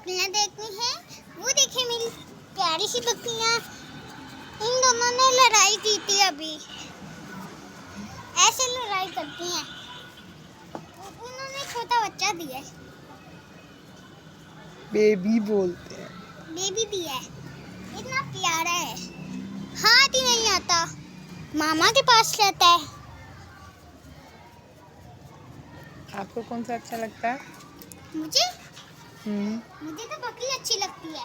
बकरियां देखनी है। वो देखिए मेरी प्यारी सी बकरियां, इन दोनों ने लड़ाई की थी। अभी ऐसे लड़ाई करती हैं। उन्होंने छोटा बच्चा दिया है, बेबी बोलते हैं। बेबी दिया है, इतना प्यारा है। हाथ ही नहीं आता, मामा के पास रहता है। आपको कौन सा अच्छा लगता है? मुझे तो बकरी अच्छी लगती है।